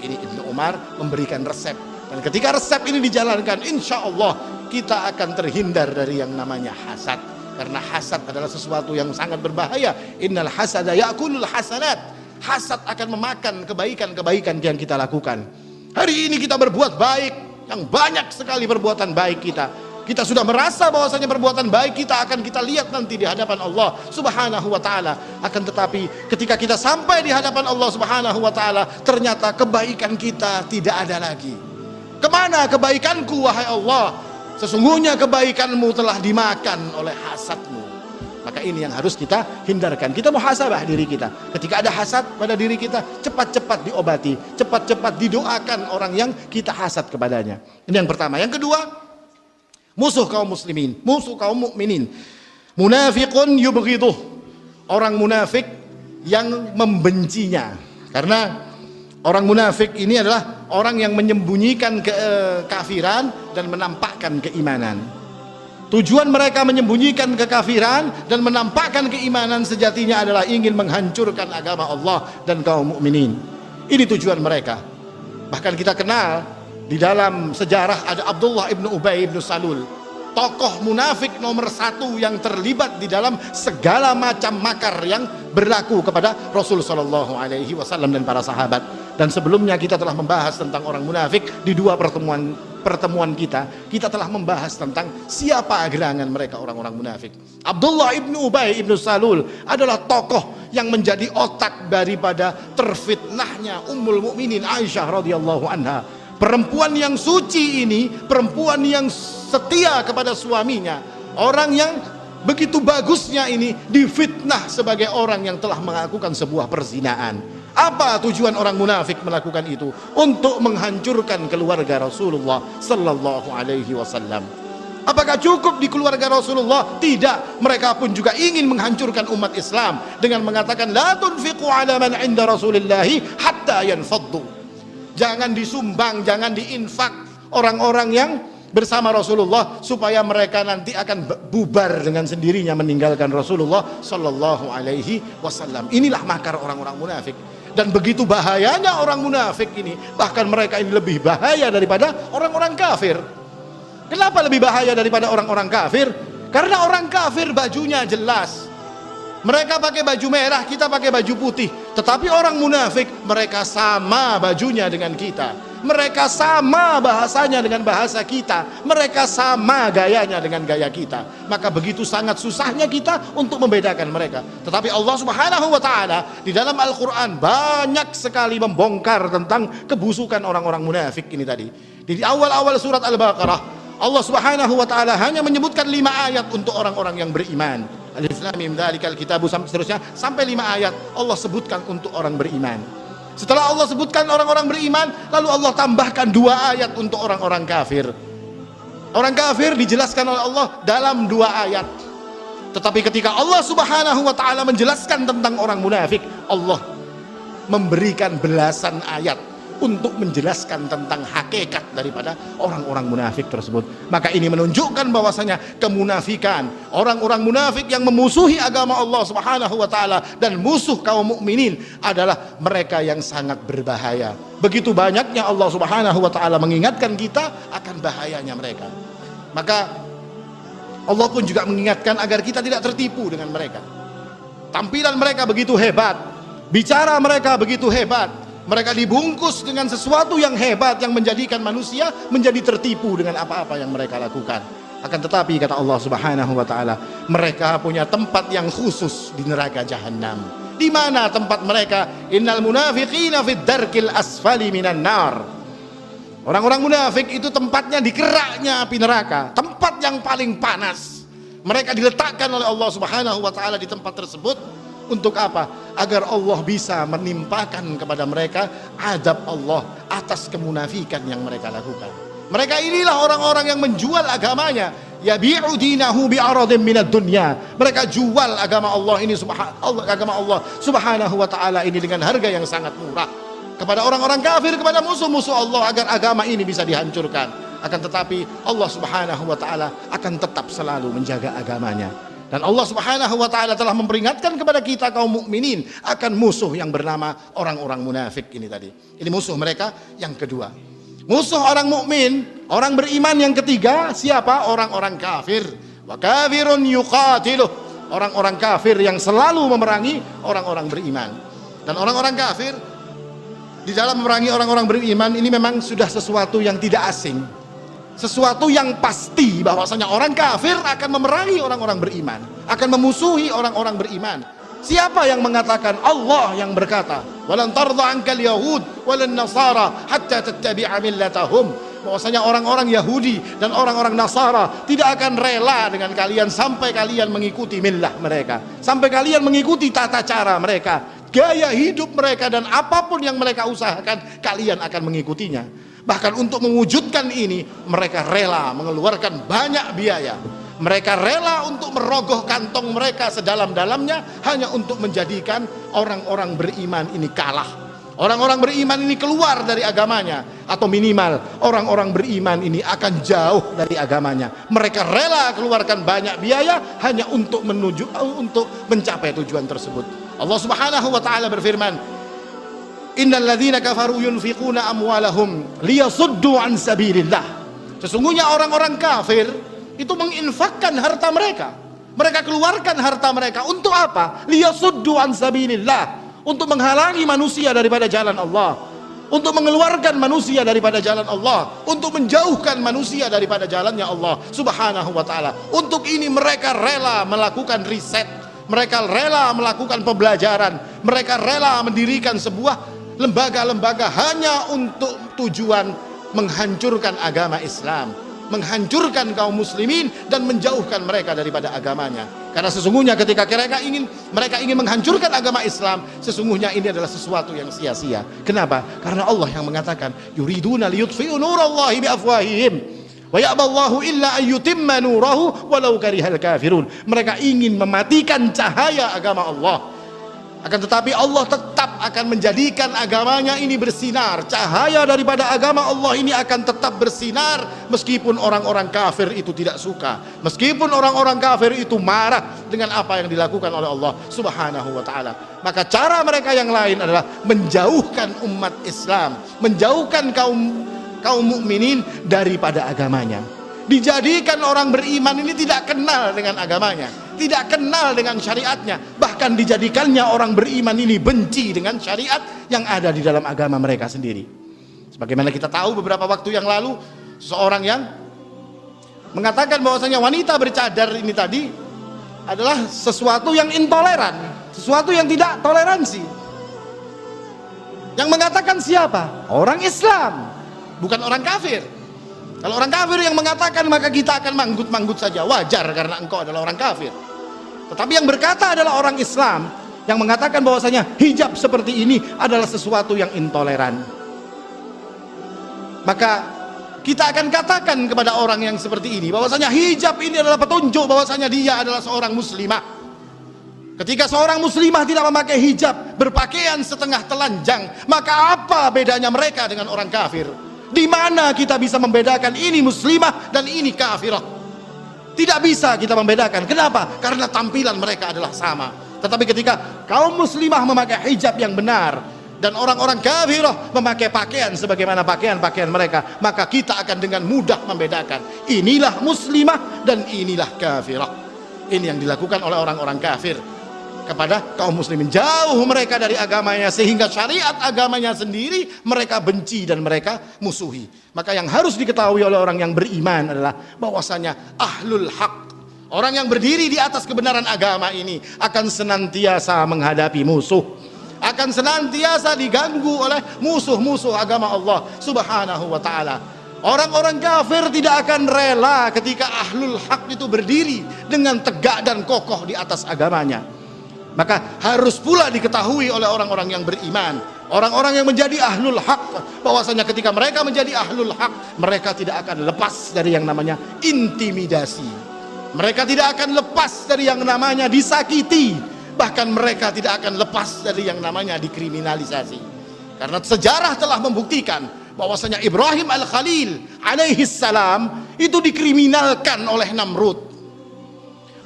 Ini Ibnu Umar memberikan resep, dan ketika resep ini dijalankan, insya Allah kita akan terhindar dari yang namanya hasad. Karena hasad adalah sesuatu yang sangat berbahaya. Innal hasada ya'kulul hasanat. Hasad akan memakan kebaikan-kebaikan yang kita lakukan. Hari ini kita berbuat baik, yang banyak sekali perbuatan baik kita. Kita sudah merasa bahwasanya perbuatan baik kita akan kita lihat nanti di hadapan Allah Subhanahu wa taala. Akan tetapi ketika kita sampai di hadapan Allah Subhanahu wa taala, ternyata kebaikan kita tidak ada lagi. Kemana kebaikanku wahai Allah? Sesungguhnya kebaikanmu telah dimakan oleh hasadmu. Maka ini yang harus kita hindarkan. Kita muhasabah diri kita. Ketika ada hasad pada diri kita, cepat-cepat diobati, cepat-cepat didoakan orang yang kita hasad kepadanya. Ini yang pertama. Yang kedua, musuh kaum muslimin, musuh kaum mukminin. Munafiqun yubghiduh. Orang munafik yang membencinya. Karena orang munafik ini adalah orang yang menyembunyikan kekafiran dan menampakkan keimanan. Tujuan mereka menyembunyikan kekafiran dan menampakkan keimanan sejatinya adalah ingin menghancurkan agama Allah dan kaum mukminin. Ini tujuan mereka. Bahkan kita kenal di dalam sejarah ada Abdullah ibnu Ubay ibnu Salul, tokoh munafik nomor 1 yang terlibat di dalam segala macam makar yang berlaku kepada Rasul Shallallahu Alaihi Wasallam dan para sahabat. Dan sebelumnya kita telah membahas tentang orang munafik di 2 pertemuan kita telah membahas tentang siapa gerangan mereka orang-orang munafik. Abdullah ibnu Ubay ibnu Salul adalah tokoh yang menjadi otak daripada terfitnahnya Ummul Mukminin Aisyah radhiyallahu anha. Perempuan yang suci ini, perempuan yang setia kepada suaminya, orang yang begitu bagusnya ini difitnah sebagai orang yang telah melakukan sebuah perzinaan. Apa tujuan orang munafik melakukan itu? Untuk menghancurkan keluarga Rasulullah sallallahu alaihi wasallam. Apakah cukup di keluarga Rasulullah? Tidak. Mereka pun juga ingin menghancurkan umat Islam dengan mengatakan la tunfiqu ala man 'inda Rasulillahi hatta yanfaddu. Jangan disumbang, jangan diinfak orang-orang yang bersama Rasulullah supaya mereka nanti akan bubar dengan sendirinya meninggalkan Rasulullah sallallahu alaihi wasallam. Inilah makar orang-orang munafik. Dan begitu bahayanya orang munafik ini, bahkan mereka ini lebih bahaya daripada orang-orang kafir. Kenapa lebih bahaya daripada orang-orang kafir? Karena orang kafir bajunya jelas. Mereka pakai baju merah, kita pakai baju putih. Tetapi orang munafik, mereka sama bajunya dengan kita. Mereka sama bahasanya dengan bahasa kita. Mereka sama gayanya dengan gaya kita. Maka begitu sangat susahnya kita untuk membedakan mereka. Tetapi Allah Subhanahu wa taala di dalam Al-Qur'an banyak sekali membongkar tentang kebusukan orang-orang munafik ini tadi. Di awal-awal surat Al-Baqarah, Allah Subhanahu wa taala hanya menyebutkan 5 ayat untuk orang-orang yang beriman. Alif Lam Mim Dzalikal Kitabu sampai seterusnya, sampai 5 ayat Allah sebutkan untuk orang beriman. Setelah Allah sebutkan orang-orang beriman, lalu Allah tambahkan 2 ayat untuk orang-orang kafir. Orang kafir dijelaskan oleh Allah dalam 2 ayat. Tetapi ketika Allah Subhanahu wa taala menjelaskan tentang orang munafik, Allah memberikan belasan ayat untuk menjelaskan tentang hakikat daripada orang-orang munafik tersebut. Maka ini menunjukkan bahwasanya kemunafikan, orang-orang munafik yang memusuhi agama Allah Subhanahu wa taala dan musuh kaum mukminin adalah mereka yang sangat berbahaya. Begitu banyaknya Allah Subhanahu wa taala mengingatkan kita akan bahayanya mereka. Maka Allah pun juga mengingatkan agar kita tidak tertipu dengan mereka. Tampilan mereka begitu hebat, bicara mereka begitu hebat. Mereka dibungkus dengan sesuatu yang hebat yang menjadikan manusia menjadi tertipu dengan apa-apa yang mereka lakukan. Akan tetapi kata Allah Subhanahu wa taala, mereka punya tempat yang khusus di neraka jahanam. Di mana tempat mereka? Innal munafiqina fid darkil asfali minan nar. Orang-orang munafik itu tempatnya di keraknya api neraka, tempat yang paling panas. Mereka diletakkan oleh Allah Subhanahu wa taala di tempat tersebut. Untuk apa? Agar Allah bisa menimpakan kepada mereka azab Allah atas kemunafikan yang mereka lakukan. Mereka inilah orang-orang yang menjual agamanya. Yabi'u dinahu bi'aradin minad dunya. Mereka jual agama Allah ini, agama Allah Subhanahu wa taala ini dengan harga yang sangat murah kepada orang-orang kafir, kepada musuh-musuh Allah, agar agama ini bisa dihancurkan. Akan tetapi Allah Subhanahu wa taala akan tetap selalu menjaga agamanya. Dan Allah Subhanahu wa taala telah memperingatkan kepada kita kaum mukminin akan musuh yang bernama orang-orang munafik ini tadi. Ini musuh mereka yang kedua. Musuh orang mukmin Orang beriman yang ketiga siapa? Orang-orang kafir. Wa kafirun yuqatiluh. Orang-orang kafir yang selalu memerangi orang-orang beriman. Dan orang-orang kafir di dalam memerangi orang-orang beriman ini memang sudah sesuatu yang tidak asing. Sesuatu yang pasti bahwasanya orang kafir akan memerangi orang-orang beriman, akan memusuhi orang-orang beriman. Siapa yang mengatakan? Allah yang berkata, "Walan tardha 'ankal yahud walan nasara hatta tattabi'a millatahum." Bahwasanya orang-orang Yahudi dan orang-orang Nasara tidak akan rela dengan kalian sampai kalian mengikuti millah mereka, sampai kalian mengikuti tata cara mereka, gaya hidup mereka, dan apapun yang mereka usahakan kalian akan mengikutinya. Bahkan untuk mewujudkan ini mereka rela mengeluarkan banyak biaya. Mereka rela untuk merogoh kantong mereka sedalam-dalamnya hanya untuk menjadikan orang-orang beriman ini kalah. Orang-orang beriman ini keluar dari agamanya, atau minimal orang-orang beriman ini akan jauh dari agamanya. Mereka rela keluarkan banyak biaya hanya untuk mencapai tujuan tersebut. Allah Subhanahu wa taala berfirman, "Innal ladzina kafaru yunfiquna amwalahum liyasuddu an sabilillah." Sesungguhnya orang-orang kafir itu menginfakkan harta mereka. Mereka keluarkan harta mereka untuk apa? Liyasuddu an sabilillah. Untuk menghalangi manusia daripada jalan Allah, untuk mengeluarkan manusia daripada jalan Allah, untuk menjauhkan manusia daripada jalannya Allah Subhanahu wa ta'ala. Untuk ini mereka rela melakukan riset, mereka rela melakukan pembelajaran, mereka rela mendirikan sebuah lembaga-lembaga hanya untuk tujuan menghancurkan agama Islam, menghancurkan kaum muslimin dan menjauhkan mereka daripada agamanya. Karena sesungguhnya ketika mereka ingin menghancurkan agama Islam, sesungguhnya ini adalah sesuatu yang sia-sia. Kenapa? Karena Allah yang mengatakan, yuriduna liyutfi'u nurallahi biafwahihim wa ya'ballahu illa ayyutimma nurahu walau karihal kafirun. Mereka ingin mematikan cahaya agama Allah, akan tetapi Allah tetap akan menjadikan agamanya ini bersinar. Cahaya daripada agama Allah ini akan tetap bersinar meskipun orang-orang kafir itu tidak suka, meskipun orang-orang kafir itu marah dengan apa yang dilakukan oleh Allah Subhanahu wa ta'ala. Maka cara mereka yang lain adalah menjauhkan umat Islam, menjauhkan kaum mukminin daripada agamanya. Dijadikan orang beriman ini tidak kenal dengan agamanya, tidak kenal dengan syariatnya, bahkan dijadikannya orang beriman ini benci dengan syariat yang ada di dalam agama mereka sendiri. Sebagaimana kita tahu beberapa waktu yang lalu, seseorang yang mengatakan bahwasanya wanita bercadar ini tadi adalah sesuatu yang intoleran, sesuatu yang tidak toleransi. Yang mengatakan siapa? Orang Islam, bukan orang kafir. Kalau orang kafir yang mengatakan, maka kita akan manggut-manggut saja, wajar karena engkau adalah orang kafir. Tetapi yang berkata adalah orang Islam yang mengatakan bahwasanya hijab seperti ini adalah sesuatu yang intoleran. Maka kita akan katakan kepada orang yang seperti ini bahwasanya hijab ini adalah petunjuk bahwasanya dia adalah seorang muslimah. Ketika seorang muslimah tidak memakai hijab, berpakaian setengah telanjang, maka apa bedanya mereka dengan orang kafir? Di mana kita bisa membedakan ini muslimah dan ini kafirah? Tidak bisa kita membedakan. Kenapa? Karena tampilan mereka adalah sama. Tetapi ketika kaum muslimah memakai hijab yang benar dan orang-orang kafirah memakai pakaian sebagaimana pakaian-pakaian mereka, maka kita akan dengan mudah membedakan inilah muslimah dan inilah kafirah. Ini yang dilakukan oleh orang-orang kafir kepada kaum muslimin, jauh mereka dari agamanya sehingga syariat agamanya sendiri mereka benci dan mereka musuhi. Maka yang harus diketahui oleh orang yang beriman adalah bahwasanya ahlul haq, orang yang berdiri di atas kebenaran agama ini akan senantiasa menghadapi musuh, akan senantiasa diganggu oleh musuh-musuh agama Allah Subhanahu wa ta'ala. Orang-orang kafir tidak akan rela ketika ahlul haq itu berdiri dengan tegak dan kokoh di atas agamanya. Maka harus pula diketahui oleh orang-orang yang beriman, orang-orang yang menjadi ahlul haq, bahwasanya ketika mereka menjadi ahlul haq, mereka tidak akan lepas dari yang namanya intimidasi. Mereka tidak akan lepas dari yang namanya disakiti. Bahkan mereka tidak akan lepas dari yang namanya dikriminalisasi. Karena sejarah telah membuktikan bahwasanya Ibrahim al-Khalil alaihi salam itu dikriminalkan oleh Namrud.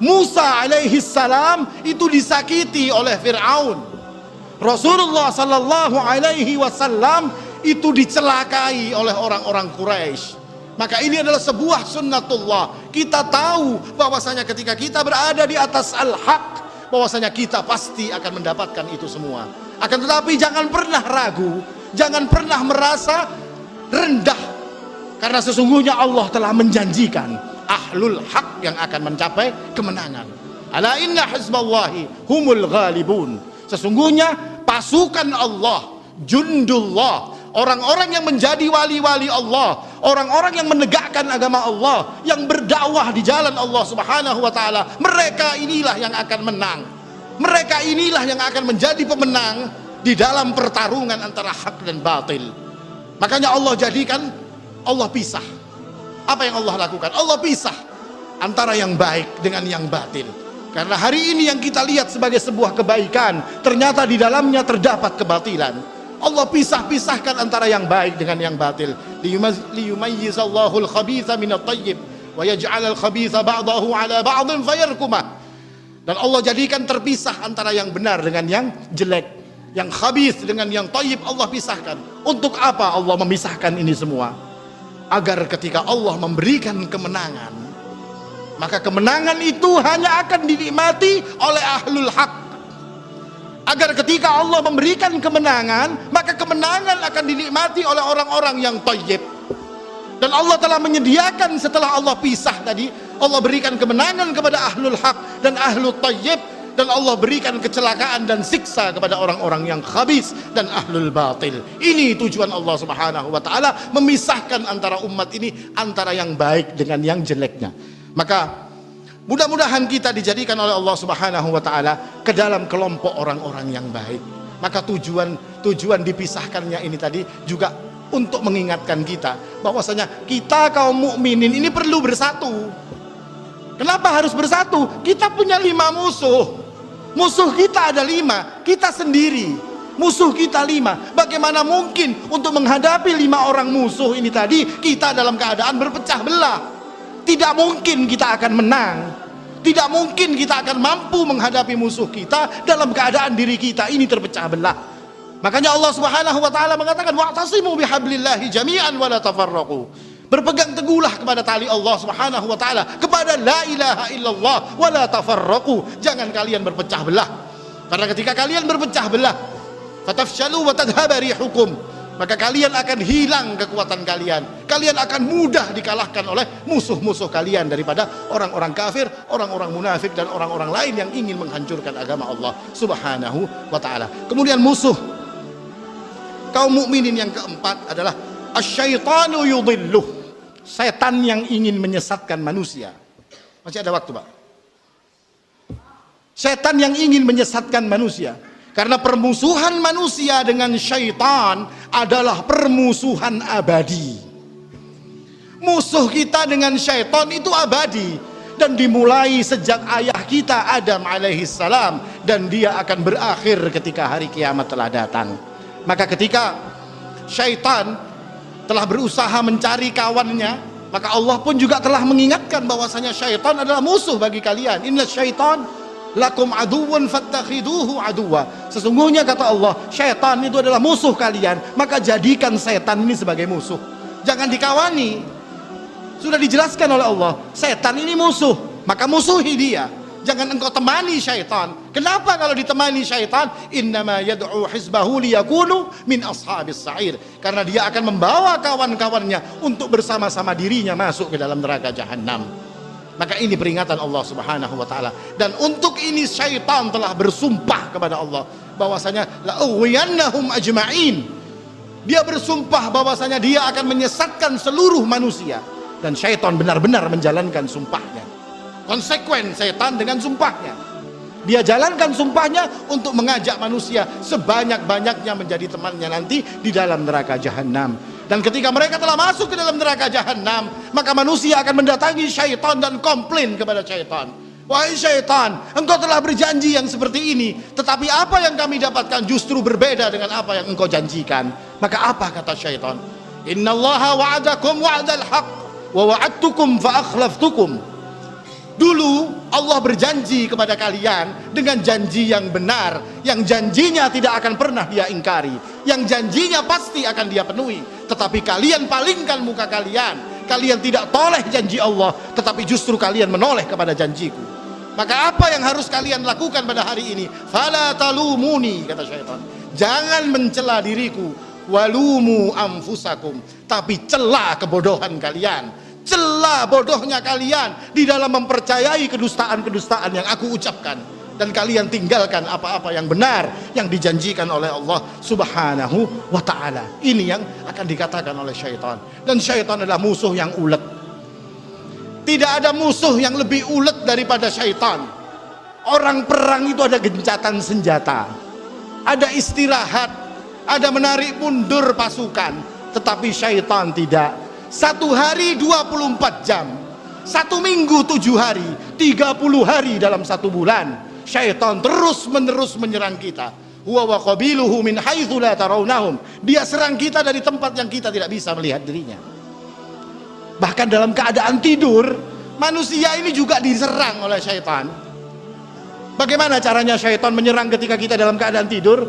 Musa alaihi salam itu disakiti oleh Fir'aun. Rasulullah sallallahu alaihi wasallam itu dicelakai oleh orang-orang Quraisy. Maka ini adalah sebuah sunnatullah. Kita tahu bahwasanya ketika kita berada di atas al-haq, bahwasanya kita pasti akan mendapatkan itu semua. Akan tetapi jangan pernah ragu, jangan pernah merasa rendah, karena sesungguhnya Allah telah menjanjikan ahlul haq yang akan mencapai kemenangan. Ala inna hizballahi humul ghalibun. Sesungguhnya pasukan Allah, jundullah, orang-orang yang menjadi wali-wali Allah, orang-orang yang menegakkan agama Allah, yang berdakwah di jalan Allah Subhanahu wa taala, mereka inilah yang akan menang. Mereka inilah yang akan menjadi pemenang di dalam pertarungan antara hak dan batil. Makanya Allah jadikan, Allah pisah. Apa yang Allah lakukan? Allah pisah antara yang baik dengan yang batil. Karena hari ini yang kita lihat sebagai sebuah kebaikan, ternyata di dalamnya terdapat kebatilan. Allah pisah-pisahkan antara yang baik dengan yang batil. Liyumayyizallahu al-khabitha minat tayyib wa yaj'al al-khabitha ba'dahu 'ala ba'dhin fayarkumah. Dan Allah jadikan terpisah antara yang benar dengan yang jelek, yang khabith dengan yang tayyib. Allah pisahkan. Untuk apa Allah memisahkan ini semua? Agar ketika Allah memberikan kemenangan, maka kemenangan itu hanya akan dinikmati oleh ahlul haq. Agar ketika Allah memberikan kemenangan, maka kemenangan akan dinikmati oleh orang-orang yang thayyib. Dan Allah telah menyediakan, setelah Allah pisah tadi, Allah berikan kemenangan kepada ahlul haq dan ahlul thayyib, dan Allah berikan kecelakaan dan siksa kepada orang-orang yang khabis dan ahlul batil. Ini tujuan Allah Subhanahu wa taala, memisahkan antara umat ini, antara yang baik dengan yang jeleknya. Maka mudah-mudahan kita dijadikan oleh Allah Subhanahu wa taala ke dalam kelompok orang-orang yang baik. Maka tujuan dipisahkannya ini tadi juga untuk mengingatkan kita bahwasanya kita kaum mukminin ini perlu bersatu. Kenapa harus bersatu? Kita punya 5 musuh. Musuh kita ada 5, kita sendiri. Musuh kita 5. Bagaimana mungkin untuk menghadapi 5 orang musuh ini tadi kita dalam keadaan berpecah belah? Tidak mungkin kita akan menang. Tidak mungkin kita akan mampu menghadapi musuh kita dalam keadaan diri kita ini terpecah belah. Makanya Allah Subhanahu wa taala mengatakan wa'tasimu bihablillahi jami'an wa la tafarraqu. Berpegang teguhlah kepada tali Allah Subhanahu wa taala, kepada la ilaha illallah wa la tafarraqu. Jangan kalian berpecah belah. Karena ketika kalian berpecah belah, fatafshalu wa tadhhaba rihukum, maka kalian akan hilang kekuatan kalian. Kalian akan mudah dikalahkan oleh musuh-musuh kalian daripada orang-orang kafir, orang-orang munafik, dan orang-orang lain yang ingin menghancurkan agama Allah Subhanahu wa taala. Kemudian musuh kaum mukminin yang keempat adalah asyaitanu yudhilluh. Setan yang ingin menyesatkan manusia. Masih ada waktu, Pak? Setan yang ingin menyesatkan manusia. Karena permusuhan manusia dengan syaitan adalah permusuhan abadi. Musuh kita dengan syaitan itu abadi, dan dimulai sejak ayah kita Adam alaihissalam, dan dia akan berakhir ketika hari kiamat telah datang. Maka ketika syaitan telah berusaha mencari kawannya, maka Allah pun juga telah mengingatkan bahwasanya syaitan adalah musuh bagi kalian. Inna syaitan lakum aduwwun fattakhiduhu aduwwa. Sesungguhnya kata Allah, syaitan itu adalah musuh kalian, maka jadikan setan ini sebagai musuh. Jangan dikawani. Sudah dijelaskan oleh Allah, setan ini musuh, maka musuhi dia. Jangan engkau temani syaitan. Kenapa kalau ditemani syaitan? Innama yad'u hizbahu liyakunu min ashabis sa'ir. Karena dia akan membawa kawan-kawannya untuk bersama-sama dirinya masuk ke dalam neraka jahanam. Maka ini peringatan Allah Subhanahu wa taala. Dan untuk ini syaitan telah bersumpah kepada Allah bahwasanya la'ughwiyannahum ajma'in. Dia bersumpah bahwasanya dia akan menyesatkan seluruh manusia, dan syaitan benar-benar menjalankan sumpahnya. Konsekuen setan dengan sumpahnya. Dia jalankan sumpahnya untuk mengajak manusia sebanyak-banyaknya menjadi temannya nanti di dalam neraka jahanam. Dan ketika mereka telah masuk ke dalam neraka jahanam, maka manusia akan mendatangi syaitan dan komplain kepada syaitan. Wahai syaitan, engkau telah berjanji yang seperti ini, tetapi apa yang kami dapatkan justru berbeda dengan apa yang engkau janjikan. Maka apa kata syaitan? Innallaha wa'adakum wa'dal haq wa wa'adtukum fa akhlaftukum. Dulu Allah berjanji kepada kalian dengan janji yang benar, yang janjinya tidak akan pernah dia ingkari, yang janjinya pasti akan dia penuhi. Tetapi kalian palingkan muka kalian, kalian tidak toleh janji Allah, tetapi justru kalian menoleh kepada janjiku. Maka apa yang harus kalian lakukan pada hari ini? Fala talumuni, kata syaitan. Jangan mencela diriku, walumu anfusakum, tapi cela kebodohan kalian, cela bodohnya kalian di dalam mempercayai kedustaan-kedustaan yang aku ucapkan, dan kalian tinggalkan apa-apa yang benar yang dijanjikan oleh Allah Subhanahu wa ta'ala. Ini yang akan dikatakan oleh syaitan. Dan syaitan adalah musuh yang ulet. Tidak ada musuh yang lebih ulet daripada syaitan. Orang perang itu ada gencatan senjata, ada istirahat, ada menarik mundur pasukan. Tetapi syaitan tidak. 1 hari 24 jam, 1 minggu 7 hari, 30 hari dalam 1 bulan, syaitan terus menerus menyerang kita. Huwa wa qabiluhu min haitsu la tarawnahum. Dia serang kita dari tempat yang kita tidak bisa melihat dirinya. Bahkan dalam keadaan tidur, manusia ini juga diserang oleh syaitan. Bagaimana caranya syaitan menyerang ketika kita dalam keadaan tidur?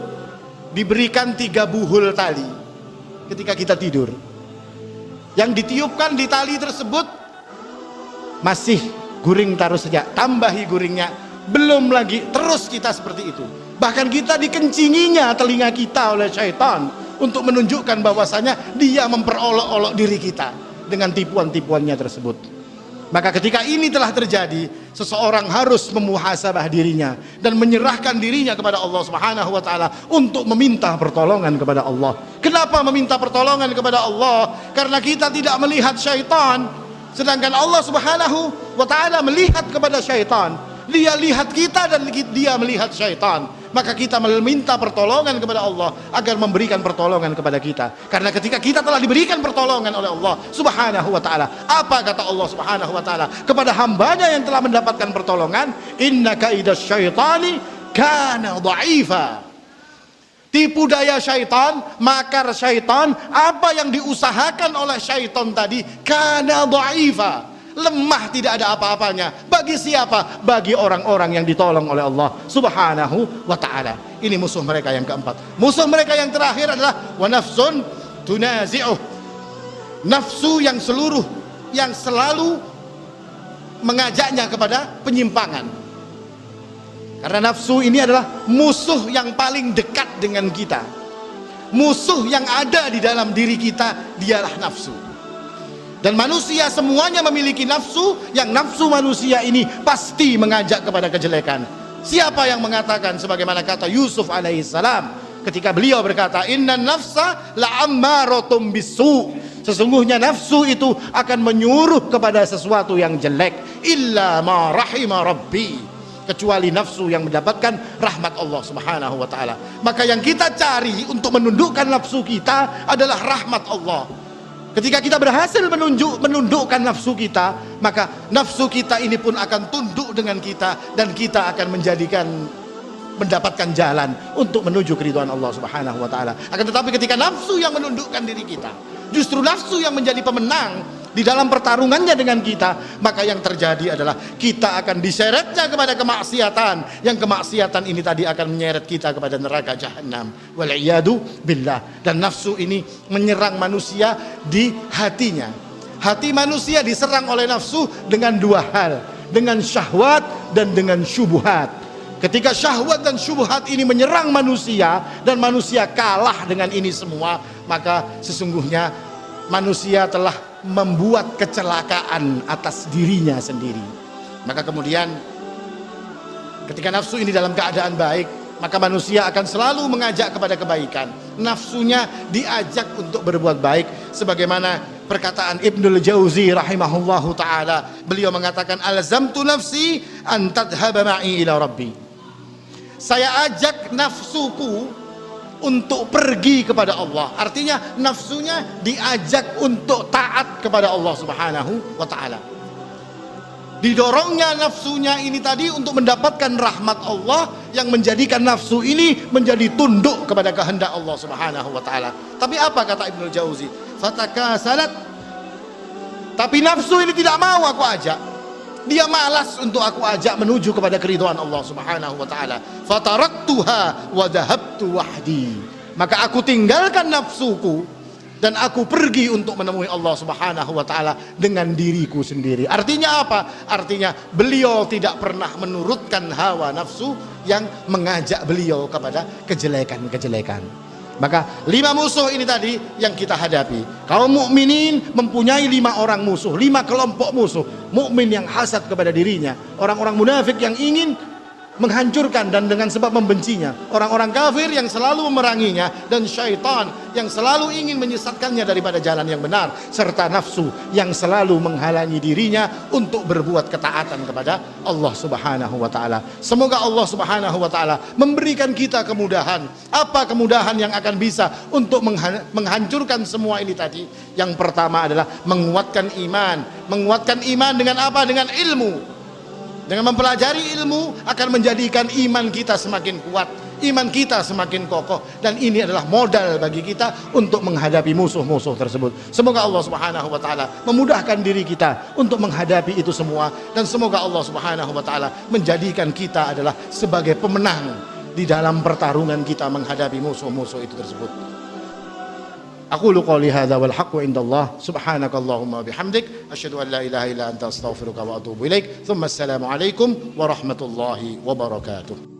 Diberikan 3 buhul tali ketika kita tidur. Yang ditiupkan di tali tersebut masih guring taruh saja, tambahi guringnya, belum lagi, terus kita seperti itu. Bahkan kita dikencinginya telinga kita oleh syaitan untuk menunjukkan bahwasanya dia memperolok-olok diri kita dengan tipuan-tipuannya tersebut. Maka ketika ini telah terjadi, seseorang harus memuhasabah dirinya dan menyerahkan dirinya kepada Allah Subhanahu wa ta'ala untuk meminta pertolongan kepada Allah. Kenapa meminta pertolongan kepada Allah? Karena kita tidak melihat syaitan, sedangkan Allah Subhanahu wa ta'ala melihat kepada syaitan. Dia lihat kita dan dia melihat syaitan. Maka kita meminta pertolongan kepada Allah agar memberikan pertolongan kepada kita. Karena ketika kita telah diberikan pertolongan oleh Allah Subhanahu wa ta'ala, apa kata Allah Subhanahu wa ta'ala kepada hambanya yang telah mendapatkan pertolongan? Inna kaidas syaitani kana dha'ifa. Tipu daya syaitan, makar syaitan, apa yang diusahakan oleh syaitan tadi, kana dha'ifa, lemah, tidak ada apa-apanya. Bagi siapa? Bagi orang-orang yang ditolong oleh Allah Subhanahu wa ta'ala. Ini musuh mereka yang keempat. Musuh mereka yang terakhir adalah wa nafsun tunazi'uh. Nafsu yang selalu mengajaknya kepada penyimpangan. Karena nafsu ini adalah musuh yang paling dekat dengan kita. Musuh yang ada di dalam diri kita, dialah nafsu. Dan manusia semuanya memiliki nafsu, yang nafsu manusia ini pasti mengajak kepada kejelekan. Siapa yang mengatakan sebagaimana kata Yusuf alaihissalam ketika beliau berkata, innan nafsa la'ammaratum bisu, sesungguhnya nafsu itu akan menyuruh kepada sesuatu yang jelek, illa ma rahima rabbi, kecuali nafsu yang mendapatkan rahmat Allah Subhanahu wa ta'ala. Maka yang kita cari untuk menundukkan nafsu kita adalah rahmat Allah. Ketika kita berhasil menundukkan nafsu kita, maka nafsu kita ini pun akan tunduk dengan kita, dan kita akan mendapatkan jalan untuk menuju keridhaan Allah Subhanahu wa ta'ala. Akan tetapi ketika nafsu yang menundukkan diri kita, justru nafsu yang menjadi pemenang di dalam pertarungannya dengan kita, maka yang terjadi adalah kita akan diseretnya kepada kemaksiatan, yang kemaksiatan ini tadi akan menyeret kita kepada neraka jahanam, wal'iyadu billah. Dan nafsu ini menyerang manusia di hatinya. Hati manusia diserang oleh nafsu dengan 2 hal, dengan syahwat dan dengan syubhat. Ketika syahwat dan syubhat ini menyerang manusia dan manusia kalah dengan ini semua, maka sesungguhnya manusia telah membuat kecelakaan atas dirinya sendiri. Maka kemudian ketika nafsu ini dalam keadaan baik, maka manusia akan selalu mengajak kepada kebaikan. Nafsunya diajak untuk berbuat baik, sebagaimana perkataan Ibnul Jauzi rahimahullahu ta'ala. Beliau mengatakan, alzamtu nafsi an tadhhaba ma'i ila rabbi. Saya ajak nafsuku untuk pergi kepada Allah. Artinya nafsunya diajak untuk taat kepada Allah Subhanahu wa ta'ala. Didorongnya nafsunya ini tadi untuk mendapatkan rahmat Allah, yang menjadikan nafsu ini menjadi tunduk kepada kehendak Allah Subhanahu wa ta'ala. Tapi apa kata Ibnu Jauzi? Fatakasalat. Tapi nafsu ini tidak mau aku ajak. Dia malas untuk aku ajak menuju kepada keridhaan Allah Subhanahu wa ta'ala. Fataraktuha wa dhahabtu wahdi. Maka aku tinggalkan nafsuku, dan aku pergi untuk menemui Allah Subhanahu wa taala dengan diriku sendiri. Artinya apa? Artinya beliau tidak pernah menurutkan hawa nafsu yang mengajak beliau kepada kejelekan-kejelekan. Maka 5 musuh ini tadi yang kita hadapi. Kaum mukminin mempunyai 5 orang musuh, 5 kelompok musuh. Mukmin yang hasad kepada dirinya, orang-orang munafik yang ingin menghancurkan dan dengan sebab membencinya, orang-orang kafir yang selalu memeranginya, dan syaitan yang selalu ingin menyesatkannya daripada jalan yang benar, serta nafsu yang selalu menghalangi dirinya untuk berbuat ketaatan kepada Allah Subhanahu wa taala. Semoga Allah Subhanahu wa taala memberikan kita kemudahan. Apa kemudahan yang akan bisa untuk menghancurkan semua ini tadi? Yang pertama adalah menguatkan iman. Menguatkan iman dengan apa? Dengan ilmu. Dengan mempelajari ilmu akan menjadikan iman kita semakin kuat, iman kita semakin kokoh, dan ini adalah modal bagi kita untuk menghadapi musuh-musuh tersebut. Semoga Allah Subhanahu wa taala memudahkan diri kita untuk menghadapi itu semua, dan semoga Allah Subhanahu wa taala menjadikan kita adalah sebagai pemenang di dalam pertarungan kita menghadapi musuh-musuh itu tersebut. Aqulu qouli hadza wal haqqu indallah subhanakallahumma bihamdik asyhadu an la ilaha illa anta astaghfiruka wa atubu ilaik. Tsumma assalamu alaikum warahmatullahi wabarakatuh.